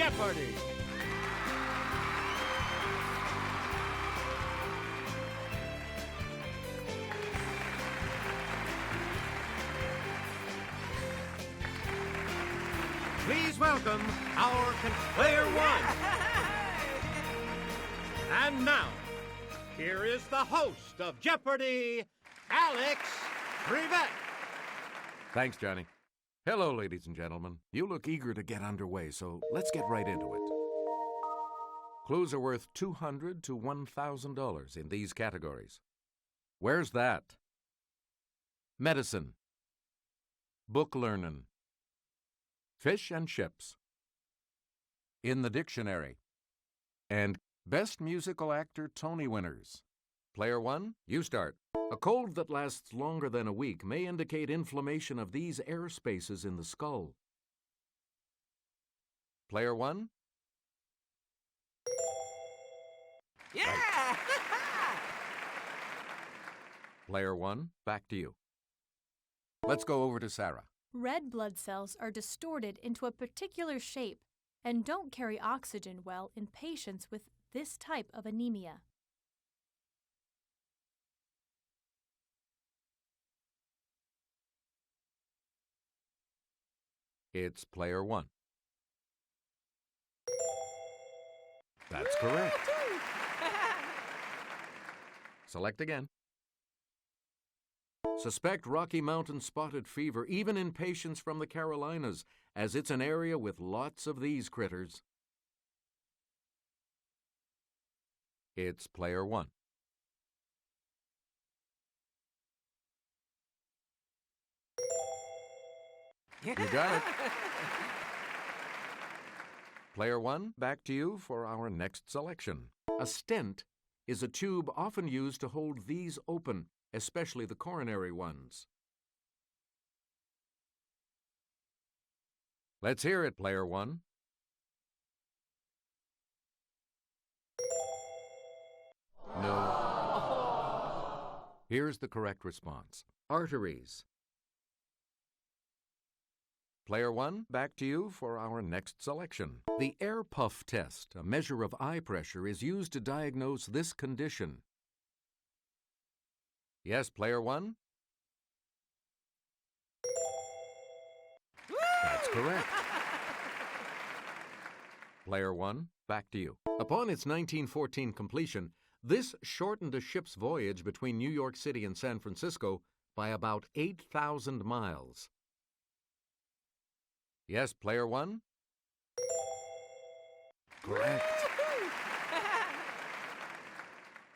Jeopardy! Please welcome our Player One. And now, here is the host of Jeopardy, Alex Trevette. Thanks, Johnny. Hello, ladies and gentlemen. You look eager to get underway, so let's get right into it. Clues are worth $200 to $1,000 in these categories. Where's that? Medicine. Book learnin'. Fish and chips. In the dictionary. And Best Musical Actor Tony winners. Player one, you start. A cold that lasts longer than a week may indicate inflammation of these air spaces in the skull. Player one? Yeah! Right. Player one, back to you. Let's go over to Sarah. Red blood cells are distorted into a particular shape and don't carry oxygen well in patients with this type of anemia. It's player one. That's correct. Select again. Suspect Rocky Mountain spotted fever even in patients from the Carolinas, as it's an area with lots of these critters. It's player one. You got it. Player one, back to you for our next selection. A stent is a tube often used to hold these open, especially the coronary ones. Let's hear it, player one. No. Here's the correct response. Arteries. Player one, back to you for our next selection. The air puff test, a measure of eye pressure, is used to diagnose this condition. Yes, player one? That's correct. Player one, back to you. Upon its 1914 completion, this shortened a ship's voyage between New York City and San Francisco by about 8,000 miles. Yes, player one? Correct.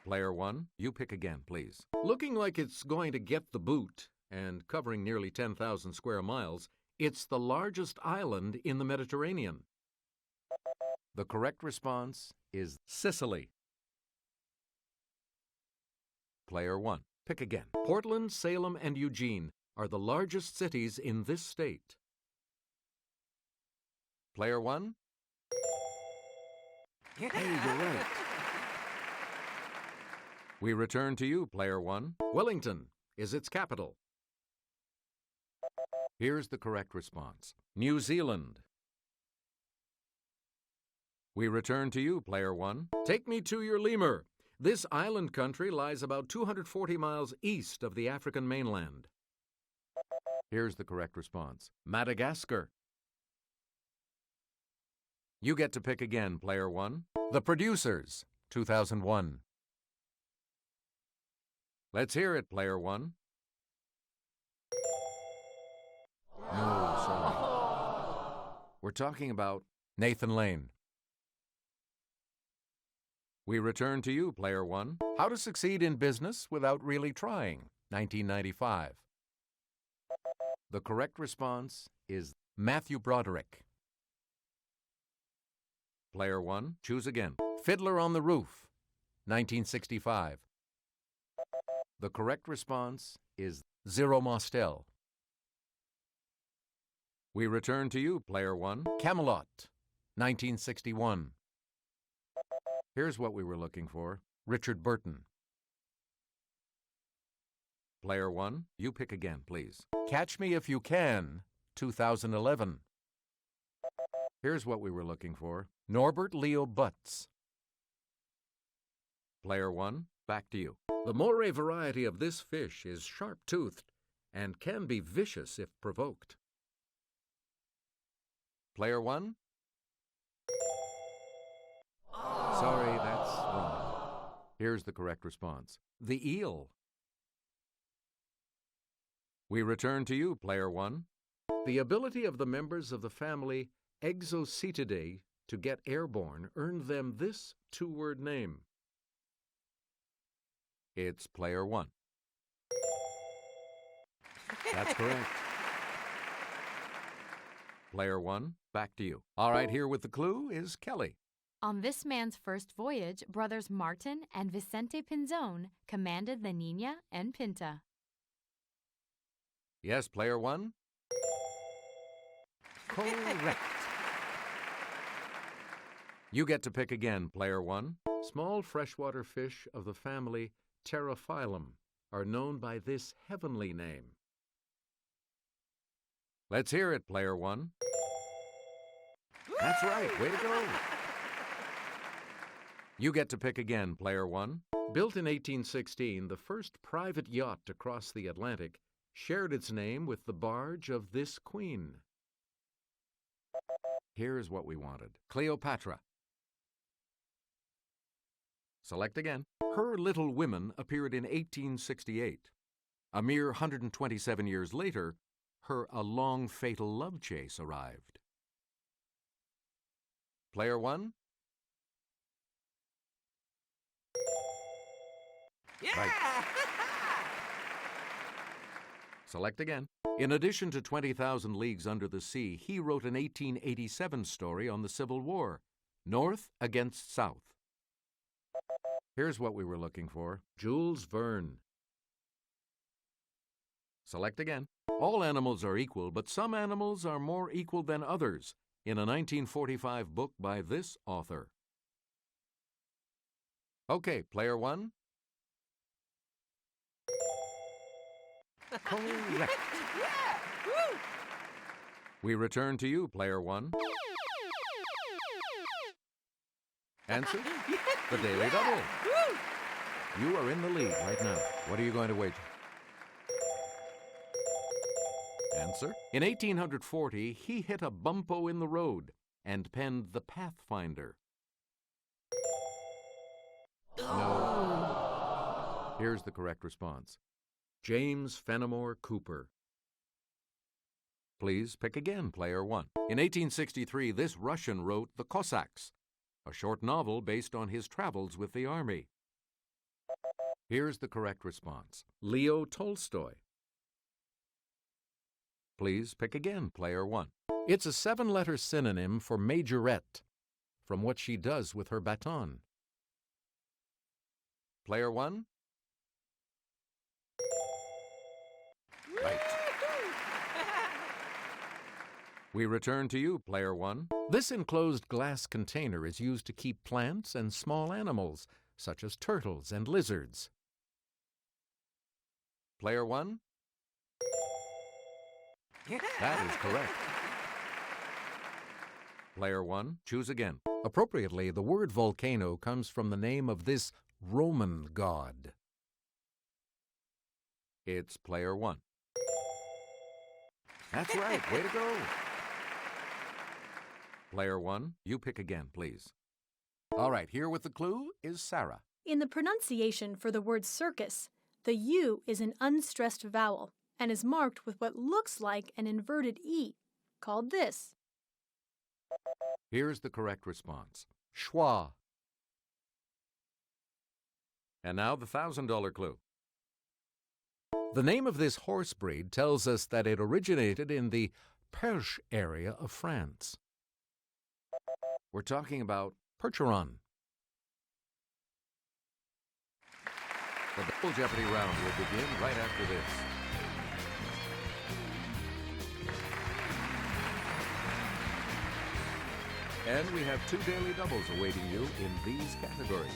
Player one, you pick again, please. Looking like it's going to get the boot and covering nearly 10,000 square miles, it's the largest island in the Mediterranean. The correct response is Sicily. Player one, pick again. Portland, Salem, and Eugene are the largest cities in this state. Player one? Hey, you're right. We return to you, player one. Wellington is its capital. Here's the correct response. New Zealand. We return to you, player one. Take me to your lemur. This island country lies about 240 miles east of the African mainland. Here's the correct response. Madagascar. You get to pick again, player one. The Producers, 2001. Let's hear it, player one. No, sorry. We're talking about Nathan Lane. We return to you, player one. How to Succeed in Business Without Really Trying, 1995. The correct response is Matthew Broderick. Player one, choose again. Fiddler on the Roof, 1965. The correct response is Zero Mostel. We return to you, player one. Camelot, 1961. Here's what we were looking for. Richard Burton. Player one, you pick again, please. Catch Me If You Can, 2011. Here's what we were looking for. Norbert Leo Butz. Player 1, back to you. The moray variety of this fish is sharp-toothed and can be vicious if provoked. Player 1? Sorry, that's wrong. Here's the correct response. The eel. We return to you, Player 1. The ability of the members of the family Exocetidae to get airborne earned them this two-word name. It's Player 1. That's correct. Player 1, back to you. All right, here with the clue is Kelly. On this man's first voyage, brothers Martin and Vicente Pinzon commanded the Nina and Pinta. Yes, Player 1? Correct. You get to pick again, Player 1. Small freshwater fish of the family Pterophyllum are known by this heavenly name. Let's hear it, Player 1. That's right. Way to go. You get to pick again, Player 1. Built in 1816, the first private yacht to cross the Atlantic shared its name with the barge of this queen. Here's what we wanted. Cleopatra. Select again. Her Little Women appeared in 1868. A mere 127 years later, her A Long Fatal Love Chase arrived. Player 1? Yeah! Right. Select again. In addition to 20,000 Leagues Under the Sea, he wrote an 1887 story on the Civil War, North against South. Here's what we were looking for. Jules Verne. Select again. All animals are equal, but some animals are more equal than others, in a 1945 book by this author. Okay, Player 1. Correct. Yeah! Woo! We return to you, Player 1. Answer? The Daily Double. Woo! You are in the lead right now. What are you going to wager? Answer? In 1840, he hit a bumpo in the road and penned The Pathfinder. No. Here's the correct response. James Fenimore Cooper. Please pick again, Player 1. In 1863, this Russian wrote The Cossacks, a short novel based on his travels with the army. Here's the correct response. Leo Tolstoy. Please pick again, Player 1. It's a 7-letter synonym for majorette, from what she does with her baton. Player 1? Right. We return to you, Player 1. This enclosed glass container is used to keep plants and small animals, such as turtles and lizards. Player 1? That is correct. Player 1, choose again. Appropriately, the word volcano comes from the name of this Roman god. It's Player 1. That's right. Way to go. Player 1, you pick again, please. All right, here with the clue is Sarah. In the pronunciation for the word circus, the U is an unstressed vowel and is marked with what looks like an inverted E, called this. Here's the correct response. Schwa. And now the $1,000 clue. The name of this horse breed tells us that it originated in the Perche area of France. We're talking about Percheron. The Double Jeopardy round will begin right after this. And we have 2 daily doubles awaiting you in these categories.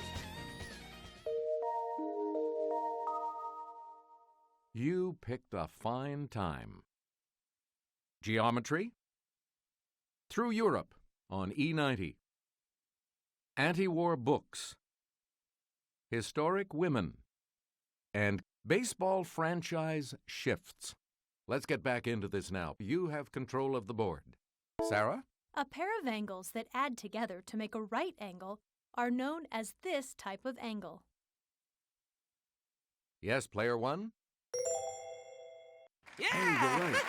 You picked a fine time. Geometry. Through Europe, on E90. Anti-war books, historic women, and baseball franchise shifts. Let's get back into this now. You have control of the board. Sarah? A pair of angles that add together to make a right angle are known as this type of angle. Yes, player one? Yeah! Hey, you're right.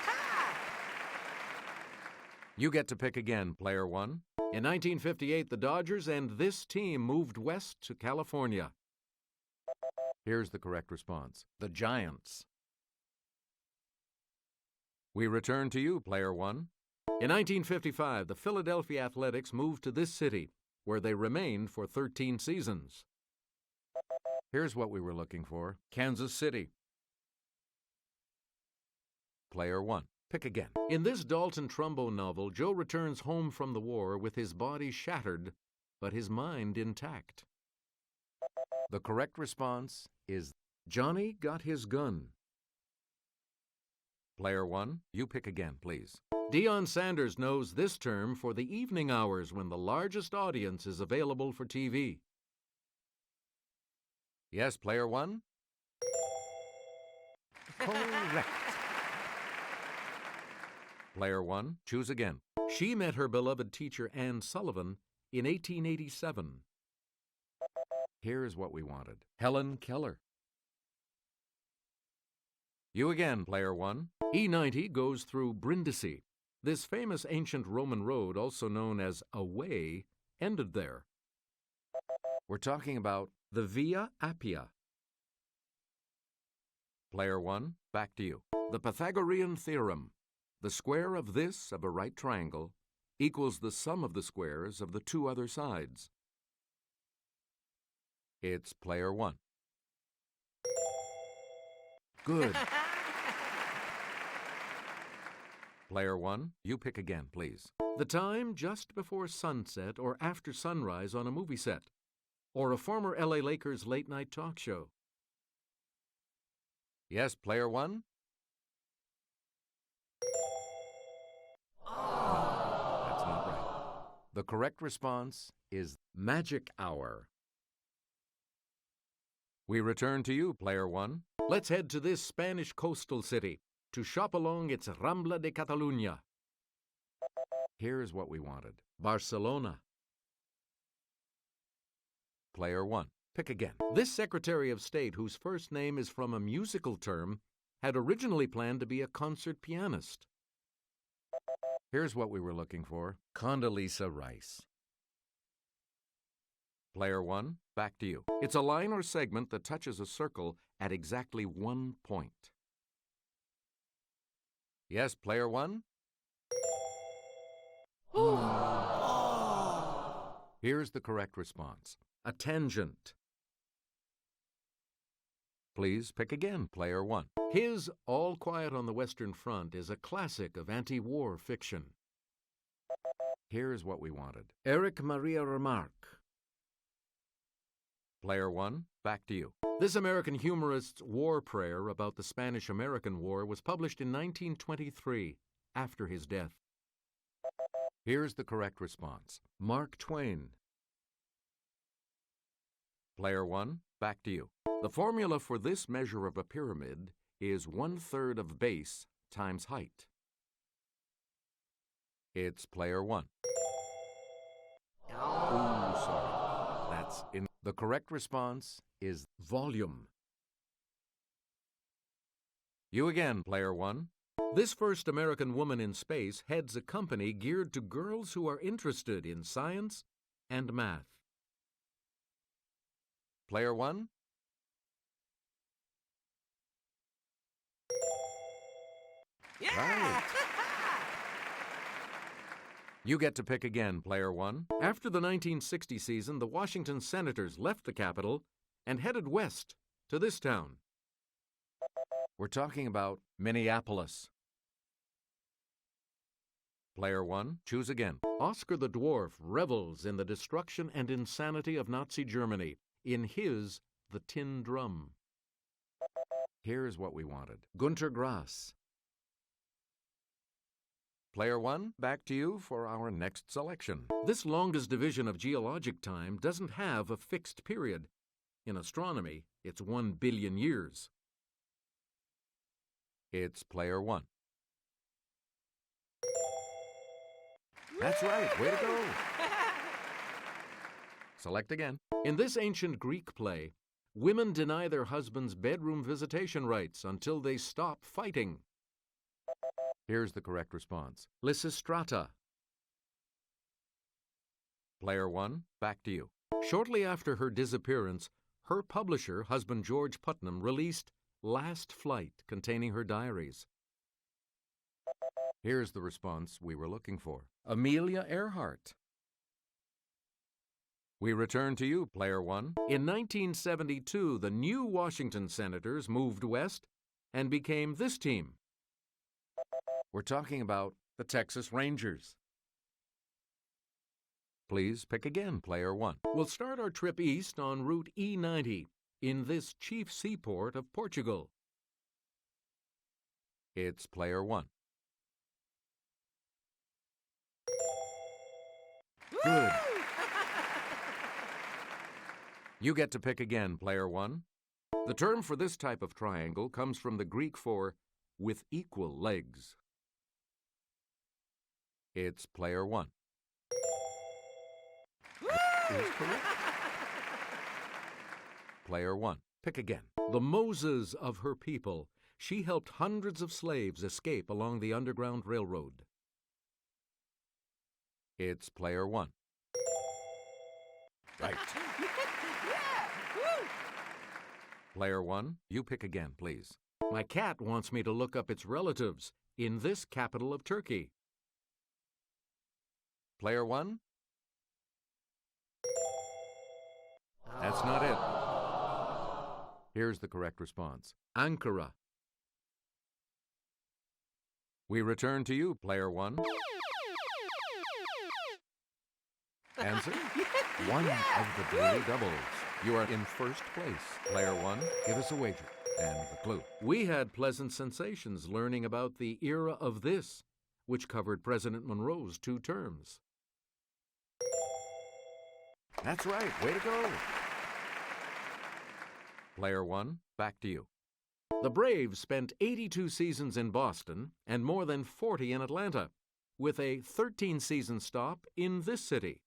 You get to pick again, player one. In 1958, the Dodgers and this team moved west to California. Here's the correct response. The Giants. We return to you, player one. In 1955, the Philadelphia Athletics moved to this city, where they remained for 13 seasons. Here's what we were looking for. Kansas City. Player one. Pick again. In this Dalton Trumbo novel, Joe returns home from the war with his body shattered, but his mind intact. The correct response is Johnny got his gun. Player one, you pick again, please. Deion Sanders knows this term for the evening hours when the largest audience is available for TV. Yes, player one? Correct. Player one, choose again. She met her beloved teacher Anne Sullivan in 1887. Here's what we wanted. Helen Keller. You again, player one. E90 goes through Brindisi. This famous ancient Roman road, also known as a way, ended there. We're talking about the Via Appia. Player one, back to you. The Pythagorean theorem. The square of this of a right triangle equals the sum of the squares of the two other sides. It's player one. Good. Player one, you pick again, please. The time just before sunset or after sunrise on a movie set, or a former LA Lakers late-night talk show. Yes, player one? No, that's not right. The correct response is magic hour. We return to you, player one. Let's head to this Spanish coastal city to shop along its Rambla de Catalunya. Here's what we wanted. Barcelona. Player one. Pick again. This Secretary of State, whose first name is from a musical term, had originally planned to be a concert pianist. Here's what we were looking for. Condoleezza Rice. Player one, back to you. It's a line or segment that touches a circle at exactly 1 point. Yes, player one? Here's the correct response. A tangent. Please pick again, player one. His All Quiet on the Western Front is a classic of anti-war fiction. Here's what we wanted. Eric Maria Remarque. Player one, back to you. This American humorist's war prayer about the Spanish-American War was published in 1923, after his death. Here's the correct response. Mark Twain. Player one, back to you. The formula for this measure of a pyramid is 1/3 of base times height. It's player one. Ooh, sorry. That's in. The correct response is volume. You again, player one. This first American woman in space heads a company geared to girls who are interested in science and math. Player one? Yeah! Right. You get to pick again, player one. After the 1960 season, the Washington Senators left the capital and headed west to this town. We're talking about Minneapolis. Player one, choose again. Oscar the Dwarf revels in the destruction and insanity of Nazi Germany in his The Tin Drum. Here's what we wanted. Gunter Grass. Player 1, back to you for our next selection. This longest division of geologic time doesn't have a fixed period. In astronomy, it's 1 billion years. It's Player 1. That's right. Way to go. Select again. In this ancient Greek play, women deny their husbands bedroom visitation rights until they stop fighting. Here's the correct response. Lysistrata. Player 1, back to you. Shortly after her disappearance, her publisher, husband George Putnam, released Last Flight, containing her diaries. Here's the response we were looking for. Amelia Earhart. We return to you, Player 1. In 1972, the new Washington Senators moved west and became this team. We're talking about the Texas Rangers. Please pick again, Player 1. We'll start our trip east on Route E90 in this chief seaport of Portugal. It's Player 1. Good. You get to pick again, Player 1. The term for this type of triangle comes from the Greek for with equal legs. It's Player 1. That is correct. Player 1. Pick again. The Moses of her people. She helped hundreds of slaves escape along the Underground Railroad. It's Player 1. Right. Player 1, you pick again, please. My cat wants me to look up its relatives in this capital of Turkey. Player 1? That's not it. Here's the correct response. Ankara. We return to you, Player 1. Answer? One of the daily doubles. You are in first place. Player 1, give us a wager. And the clue. We had pleasant sensations learning about the era of this, which covered President Monroe's 2 terms. That's right. Way to go. Player 1, back to you. The Braves spent 82 seasons in Boston and more than 40 in Atlanta, with a 13-season stop in this city.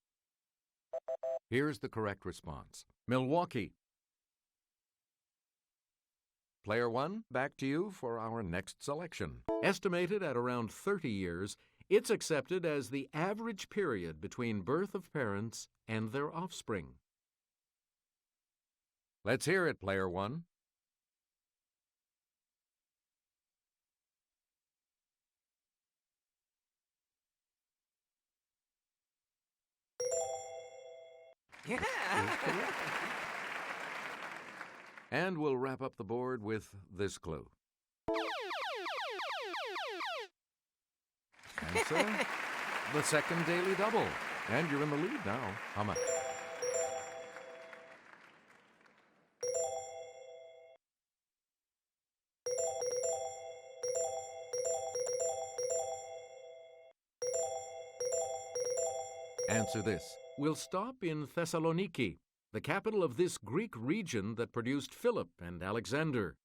Here's the correct response. Milwaukee. Player 1, back to you for our next selection. Estimated at around 30 years, it's accepted as the average period between birth of parents and their offspring. Let's hear it, Player 1. Yeah. And we'll wrap up the board with this clue. Answer, the second daily double. And you're in the lead now. How much? Answer this. We'll stop in Thessaloniki, the capital of this Greek region that produced Philip and Alexander.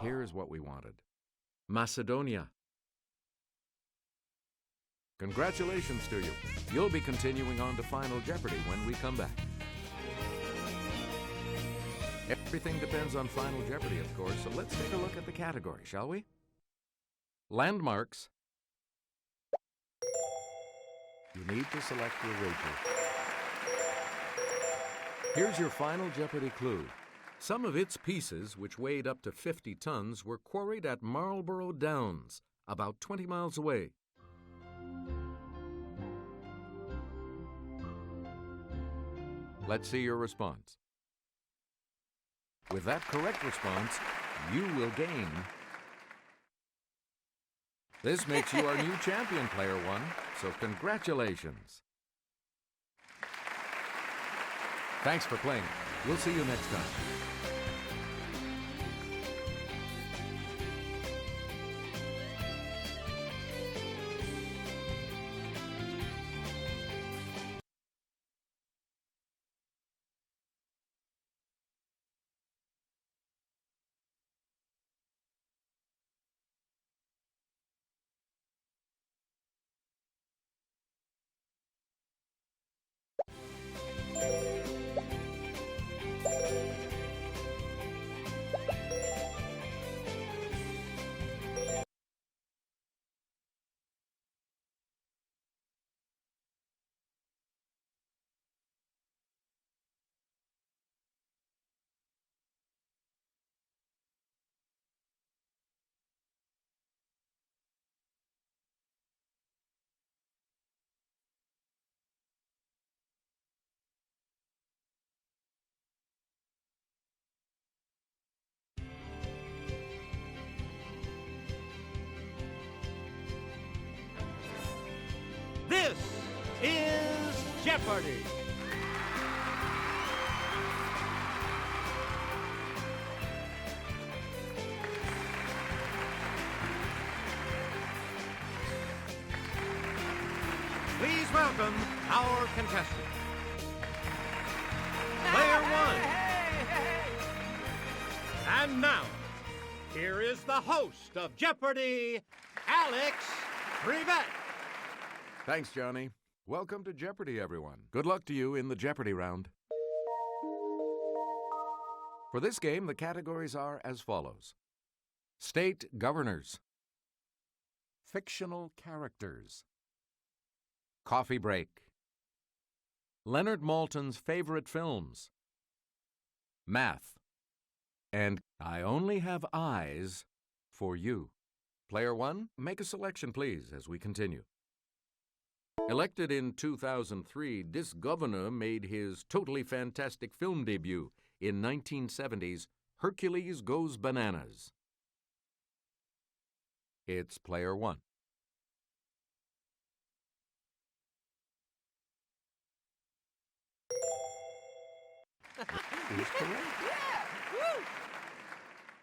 Here's what we wanted. Macedonia. Congratulations to you. You'll be continuing on to Final Jeopardy when we come back. Everything depends on Final Jeopardy, of course, so let's take a look at the category, shall we? Landmarks. You need to select your wager. Here's your Final Jeopardy clue. Some of its pieces, which weighed up to 50 tons, were quarried at Marlborough Downs, about 20 miles away. Let's see your response. With that correct response, you will gain. This makes you our new champion, Player 1, so congratulations. Thanks for playing. We'll see you next time. is Jeopardy! Please welcome our contestant. Player one. And now, here is the host of Jeopardy, Alex Trevette. Thanks, Johnny. Welcome to Jeopardy, everyone. Good luck to you in the Jeopardy round. For this game, the categories are as follows: state governors, fictional characters, coffee break, Leonard Maltin's favorite films, math, and I only have eyes for you. Player one, make a selection, please, as we continue. Elected in 2003, this governor made his totally fantastic film debut in 1970's Hercules Goes Bananas. It's player one. Is correct.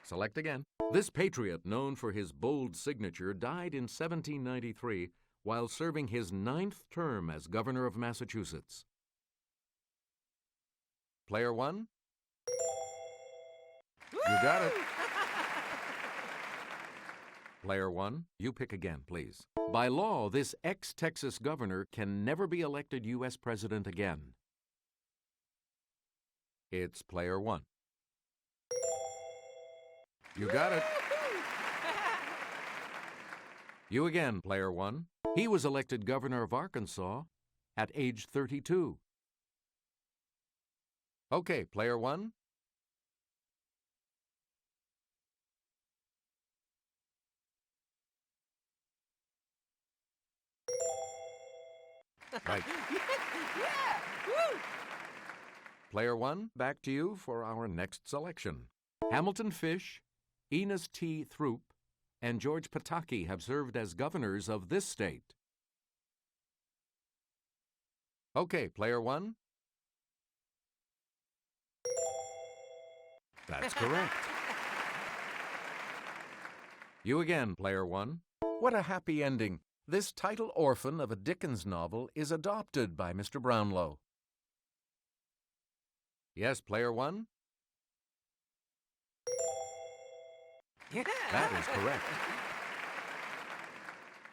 Select again. This patriot, known for his bold signature, died in 1793 while serving his 9th term as governor of Massachusetts. Player one? You got it. Player one, you pick again, please. By law, this ex-Texas governor can never be elected U.S. president again. It's player one. You got it. You again, player one. He was elected governor of Arkansas at age 32. Okay, player one. Right. Player one, back to you for our next selection. Hamilton Fish, Enos T. Throop, and George Pataki have served as governors of this state. Okay, player one. That's correct. You again, player one. What a happy ending. This title orphan of a Dickens novel is adopted by Mr. Brownlow. Yes, player one? That is correct.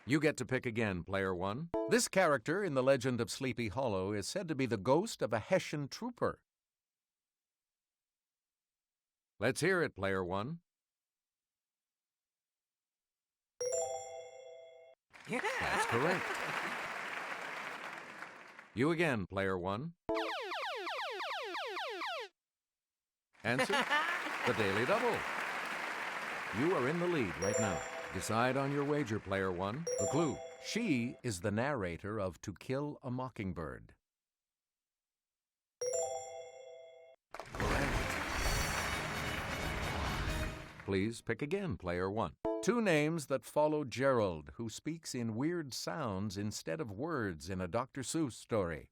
You get to pick again, player one. This character in the legend of Sleepy Hollow is said to be the ghost of a Hessian trooper. Let's hear it, player one. That's correct. You again, player one. Answer, the Daily Double. You are in the lead right now. Decide on your wager, player one. The clue, she is the narrator of To Kill a Mockingbird. Correct. Please pick again, player one. Two names that follow Gerald, who speaks in weird sounds instead of words in a Dr. Seuss story.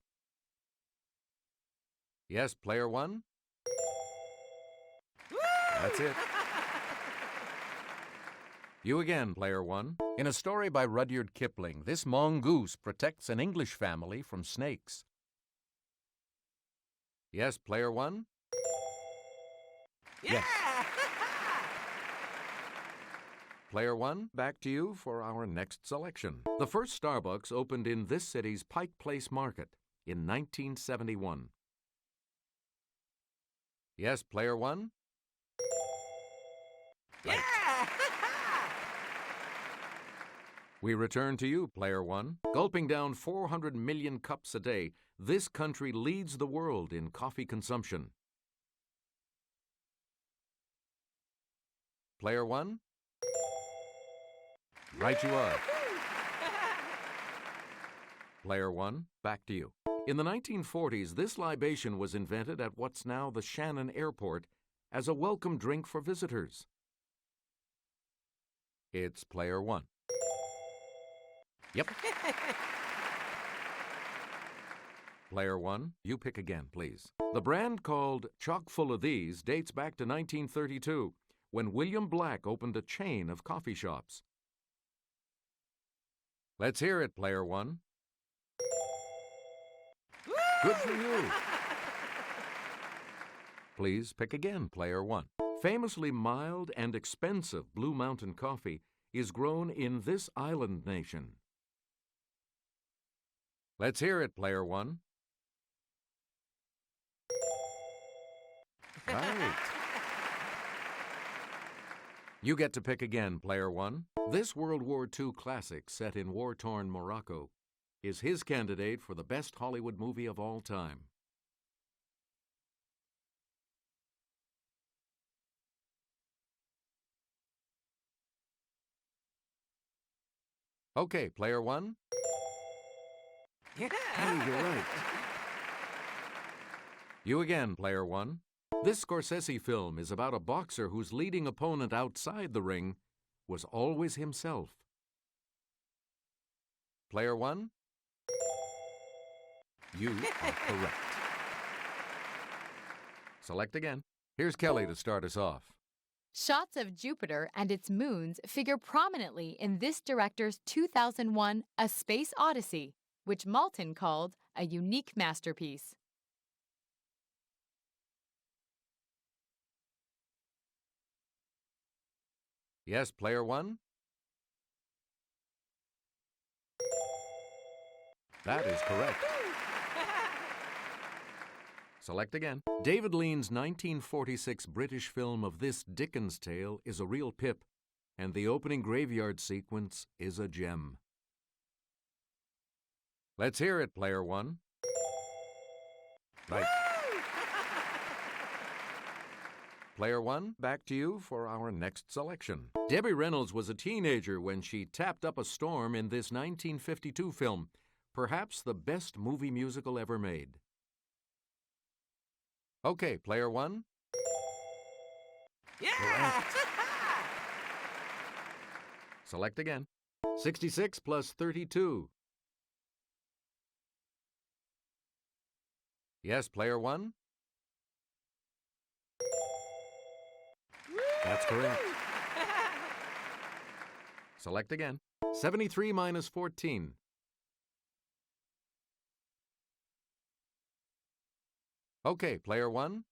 Yes, player one? That's it. You again, player one. In a story by Rudyard Kipling, this mongoose protects an English family from snakes. Yes, player one? Yes. Player one, back to you for our next selection. The first Starbucks opened in this city's Pike Place Market in 1971. Yes, player one? Right. We return to you, player one. Gulping down 400 million cups a day, this country leads the world in coffee consumption. Player one? Right you are. Player one, back to you. In the 1940s, this libation was invented at what's now the Shannon Airport as a welcome drink for visitors. It's player one. Yep. Player One. You pick again, please. The brand called Chock Full of These dates back to 1932, when William Black opened a chain of coffee shops. Let's hear it, Player One. Good for you. Please pick again, Player One. Famously mild and expensive Blue Mountain coffee is grown in this island nation. Let's hear it, Player One. Right. You get to pick again, Player One. This World War II classic set in war-torn Morocco is his candidate for the best Hollywood movie of all time. Okay, Player One. Yeah. Hey, you're right. You again, Player One. This Scorsese film is about a boxer whose leading opponent outside the ring was always himself. Player One. You are correct. Select again. Here's Kelly to start us off. Shots of Jupiter and its moons figure prominently in this director's 2001 A Space Odyssey, which Maltin called a unique masterpiece. Yes, Player One? That is correct. Select again. David Lean's 1946 British film of this Dickens tale is a real pip, and the opening graveyard sequence is a gem. Let's hear it, Player One. Right. Player One, back to you for our next selection. Debbie Reynolds was a teenager when she tapped up a storm in this 1952 film, perhaps the best movie musical ever made. Okay, Player One. Yeah. Correct. Select again. 66 plus 32. Yes, Player One. That's correct. Select again. 73 minus 14. Okay, Player One.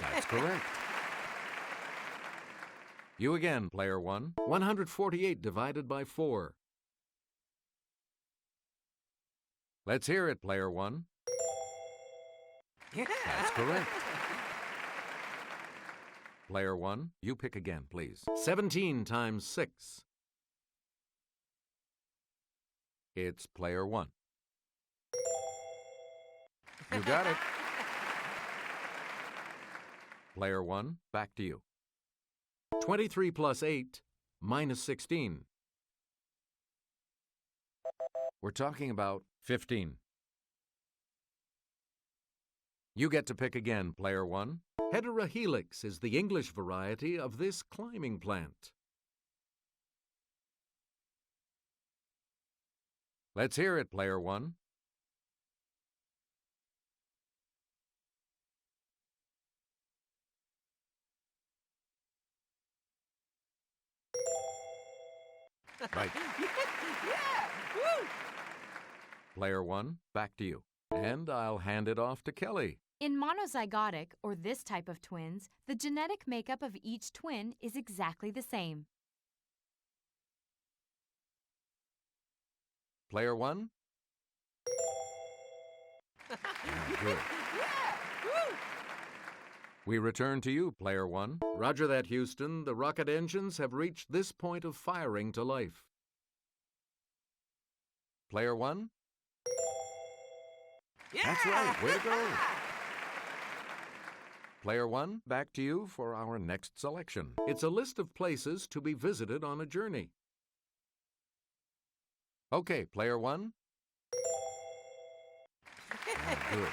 That's correct. You again, Player One. 148 divided by 4. Let's hear it, Player One. Yeah. That's correct. Player One, you pick again, please. 17 times 6. It's Player One. You got it. Player One, back to you. 23 plus 8 minus 16. We're talking about 15. You get to pick again, Player One. Heterohelix is the English variety of this climbing plant. Let's hear it, Player One. Right. Yeah. Woo. Player One, back to you. And I'll hand it off to Kelly. In monozygotic, or this type of twins, the genetic makeup of each twin is exactly the same. Player One. Good. Yeah. Woo. We return to you, Player One. Roger that, Houston. The rocket engines have reached this point of firing to life. Player One. Yeah. That's right. Way to go. Player One, back to you for our next selection. It's a list of places to be visited on a journey. Okay, Player One. Good.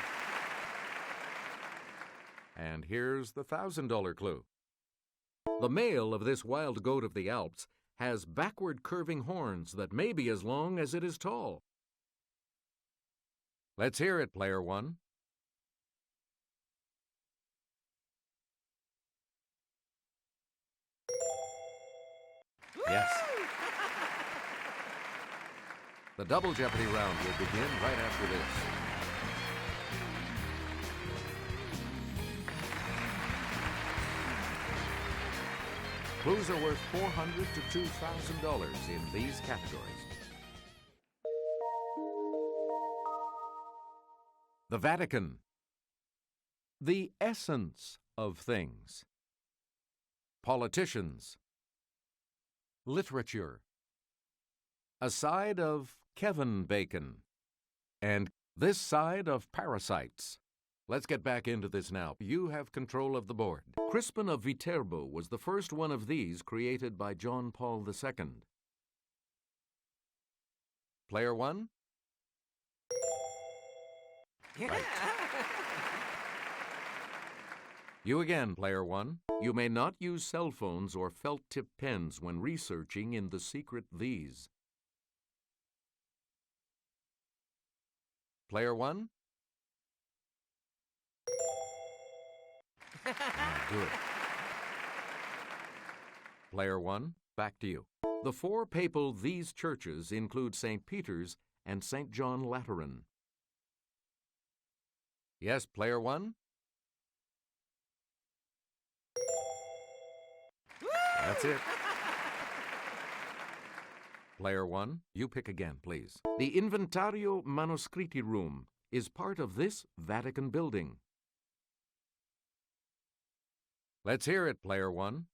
And here's the $1,000 clue. The male of this wild goat of the Alps has backward curving horns that may be as long as it is tall. Let's hear it, player one. Yes. The Double Jeopardy round will begin right after this. Clues are worth $400 to $2,000 in these categories. The Vatican. The essence of things. Politicians. Literature. A side of Kevin Bacon. And this side of parasites. Let's get back into this now. You have control of the board. Crispin of Viterbo was the first one of these created by John Paul II. Player one? Yeah. Right. You again, player one. You may not use cell phones or felt-tip pens when researching in the secret these. Player one? Good. Player one, back to you. The four papal these churches include St. Peter's and St. John Lateran. Yes, player one? That's it. Player one, you pick again, please. The Inventario Manoscritti room is part of this Vatican building. Let's hear it, player one.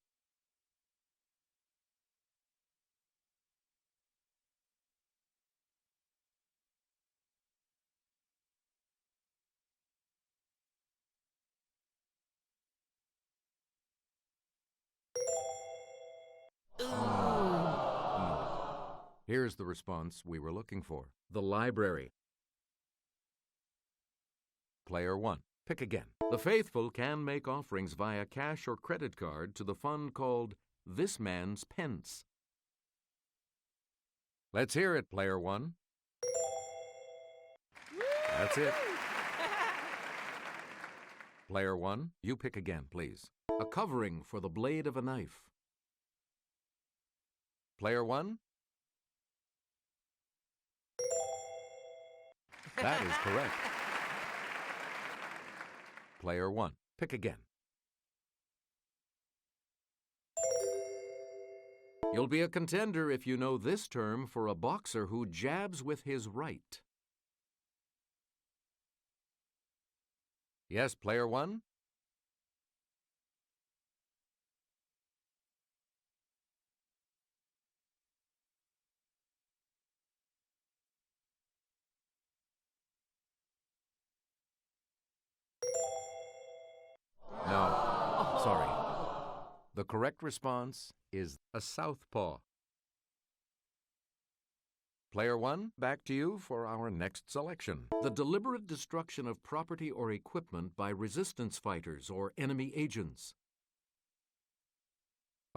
Here's the response we were looking for. The library. Player one, pick again. The faithful can make offerings via cash or credit card to the fund called This Man's Pence. Let's hear it, player one. That's it. Player one, you pick again, please. A covering for the blade of a knife. Player one? That is correct. Player one, pick again. You'll be a contender if you know this term for a boxer who jabs with his right. Yes, player one? No, sorry. The correct response is a southpaw. Player one, back to you for our next selection. The deliberate destruction of property or equipment by resistance fighters or enemy agents.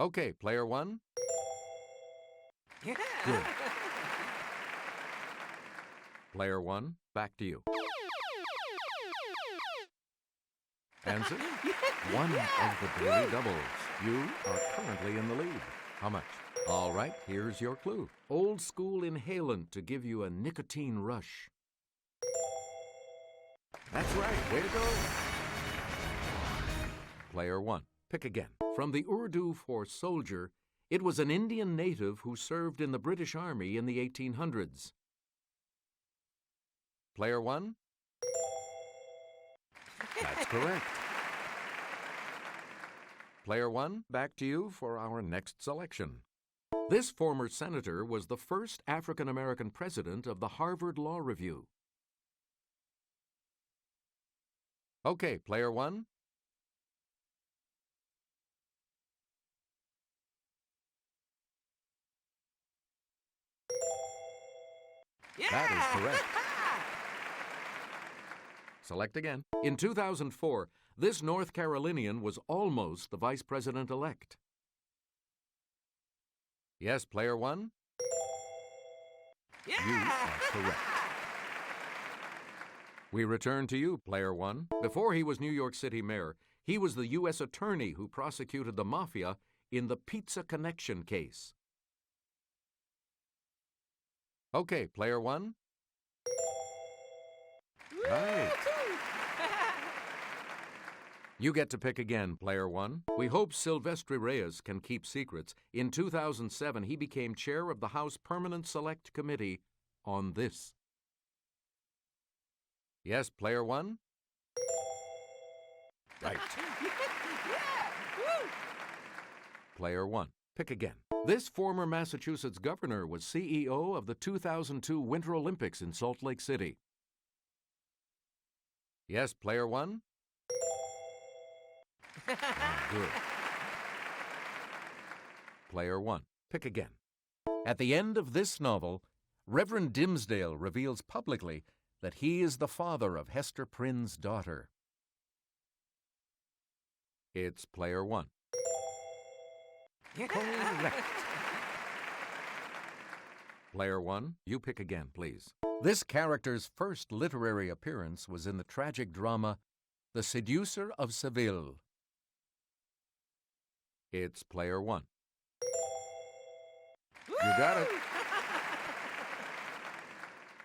Okay, player one. Yeah. Good. Player one, back to you. Answer? One of the daily doubles. You are currently in the lead. How much? All right, here's your clue. Old school inhalant to give you a nicotine rush. That's right, way to go. Player one, pick again. From the Urdu for soldier, it was an Indian native who served in the British Army in the 1800s. Player one? That's correct. Player one, back to you for our next selection. This former senator was the first African-American president of the Harvard Law Review. Okay, player one. Yeah. That is correct. Select again. In 2004, this North Carolinian was almost the vice president-elect. Yes, player one? Yeah. You are correct. We return to you, Player One. Before he was New York City mayor, he was the U.S. attorney who prosecuted the mafia in the Pizza Connection case. Okay, Player One. Right. You get to pick again, Player One. We hope Silvestre Reyes can keep secrets. In 2007, he became chair of the House Permanent Select Committee on this. Yes, Player One? Right. Player One. Pick again. This former Massachusetts governor was CEO of the 2002 Winter Olympics in Salt Lake City. Yes, Player One? Good. Player One. Pick again. At the end of this novel, Reverend Dimsdale reveals publicly that he is the father of Hester Prynne's daughter. It's Player One. Correct. Player One, you pick again, please. This character's first literary appearance was in the tragic drama The Seducer of Seville. It's Player One. You got it.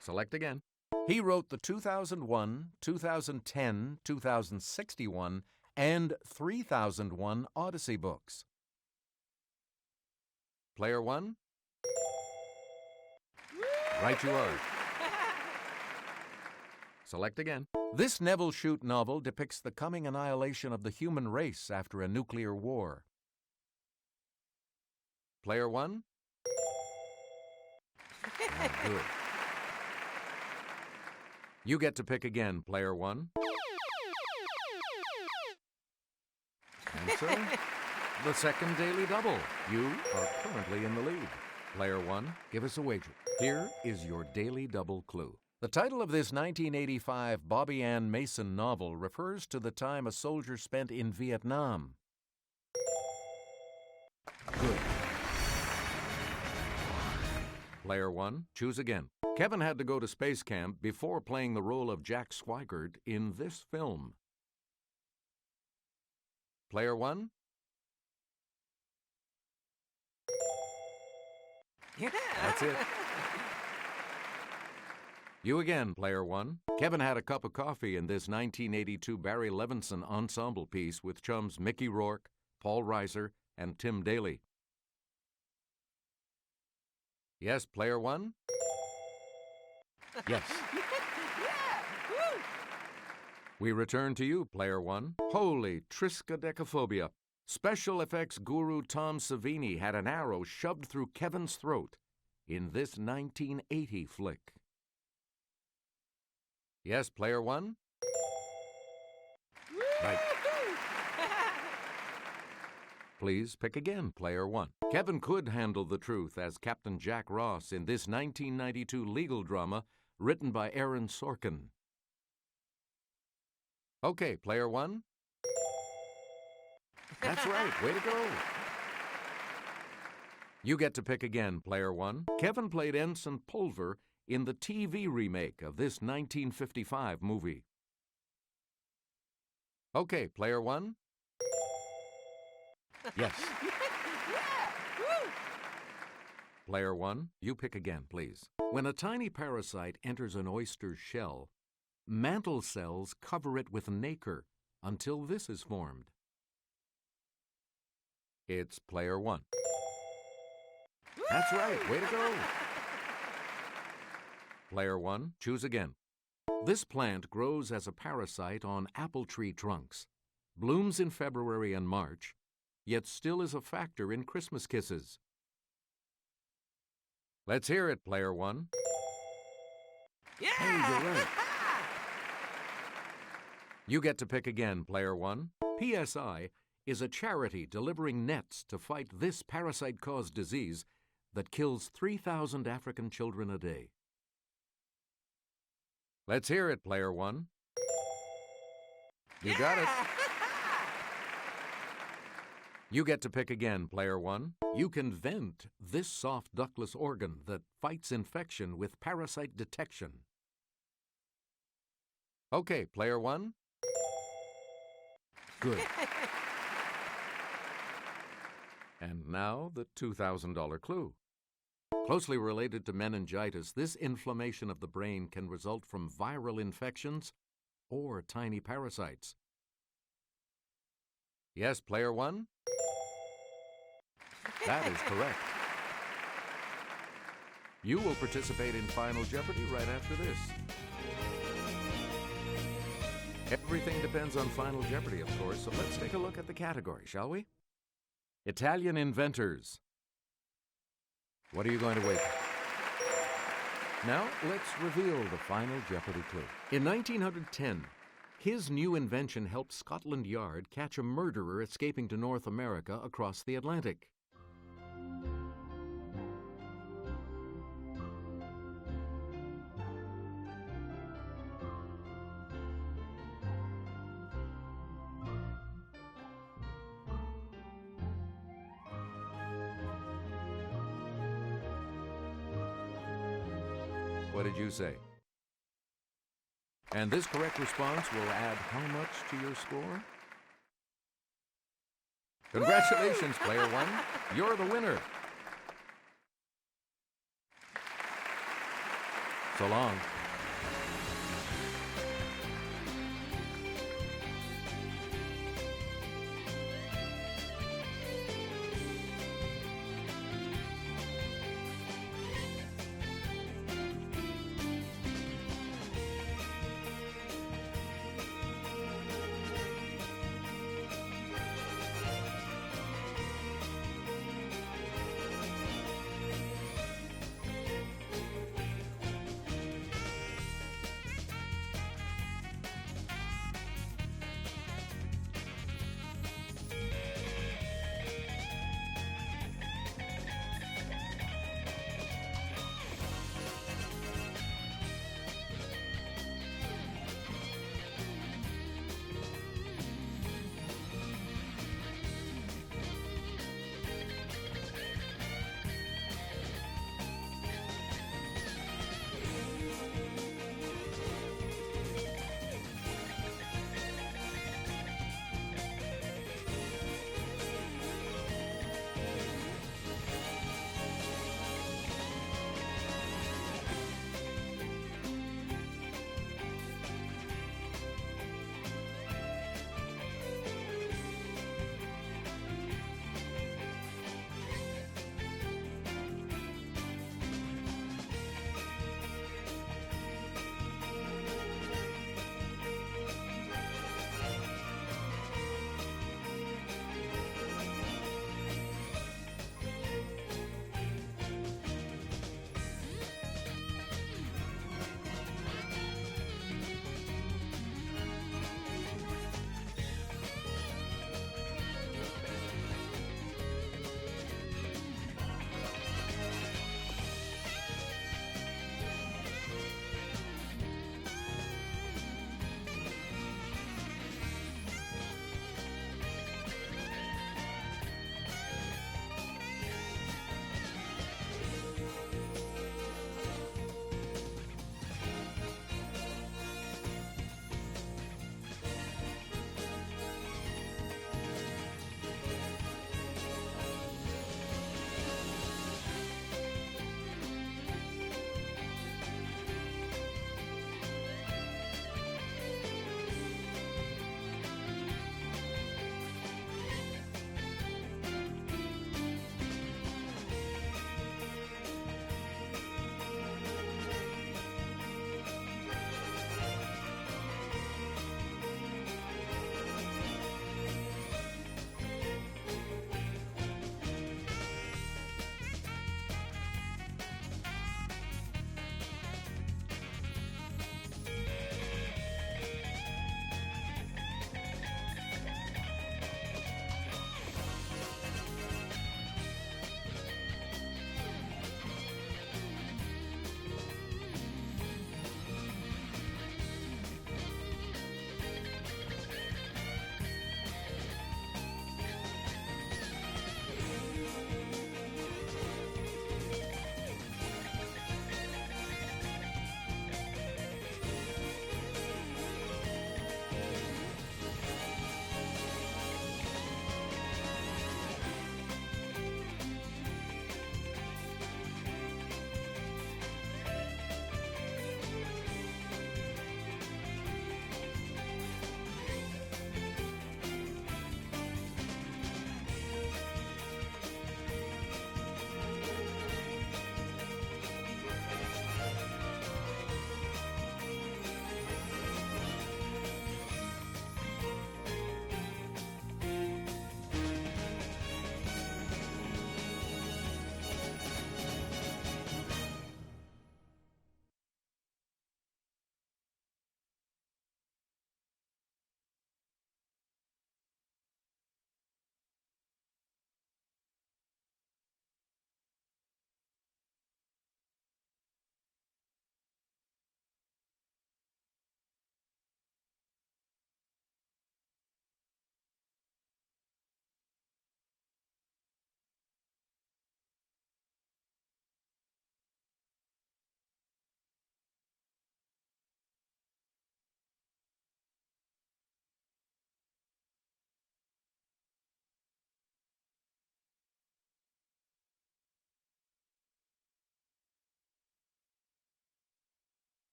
Select again. He wrote the 2001, 2010, 2061, and 3001 Odyssey books. Player One? Right you are. Select again. This Neville Shute novel depicts the coming annihilation of the human race after a nuclear war. Player One? Good. You get to pick again, Player One. Answer? The second Daily Double. You are currently in the lead. Player One, give us a wager. Here is your Daily Double clue. The title of this 1985 Bobby Ann Mason novel refers to the time a soldier spent in Vietnam. Good. Player One, choose again. Kevin had to go to space camp before playing the role of Jack Swigert in this film. Player One? That's it. You again, Player One. Kevin had a cup of coffee in this 1982 Barry Levinson ensemble piece with chums Mickey Rourke, Paul Reiser, and Tim Daly. Yes, Player One? Yes. We return to you, Player One. Holy triskaidekaphobia. Special effects guru Tom Savini had an arrow shoved through Kevin's throat in this 1980 flick. Yes, Player One? Right. Please pick again, Player One. Kevin could handle the truth as Captain Jack Ross in this 1992 legal drama written by Aaron Sorkin. Okay, Player One. That's right. Way to go. You get to pick again, Player One. Kevin played Ensign Pulver in the TV remake of this 1955 movie. Okay, Player One. Yes. Player One, you pick again, please. When a tiny parasite enters an oyster's shell, mantle cells cover it with nacre until this is formed. It's Player One. That's right. Way to go. Player One, choose again. This plant grows as a parasite on apple tree trunks, blooms in February and March, yet still is a factor in Christmas kisses. Let's hear it, Player One. Yeah! Hey, you're right. You get to pick again, Player One. PSI is a charity delivering nets to fight this parasite-caused disease that kills 3,000 African children a day. Let's hear it, Player One. You got it. You get to pick again, Player One. You can vent this soft ductless organ that fights infection with parasite detection. Okay, player one. Good. And now the $2,000 clue. Closely related to meningitis, this inflammation of the brain can result from viral infections or tiny parasites. Yes, player one? That is correct. You will participate in Final Jeopardy right after this. Everything depends on Final Jeopardy, of course, so let's take a look at the category, shall we? Italian inventors. What are you going to wait for? Now, let's reveal the Final Jeopardy clue. In 1910, his new invention helped Scotland Yard catch a murderer escaping to North America across the Atlantic. What did you say? And this correct response will add how much to your score? Congratulations, player one. You're the winner. So long.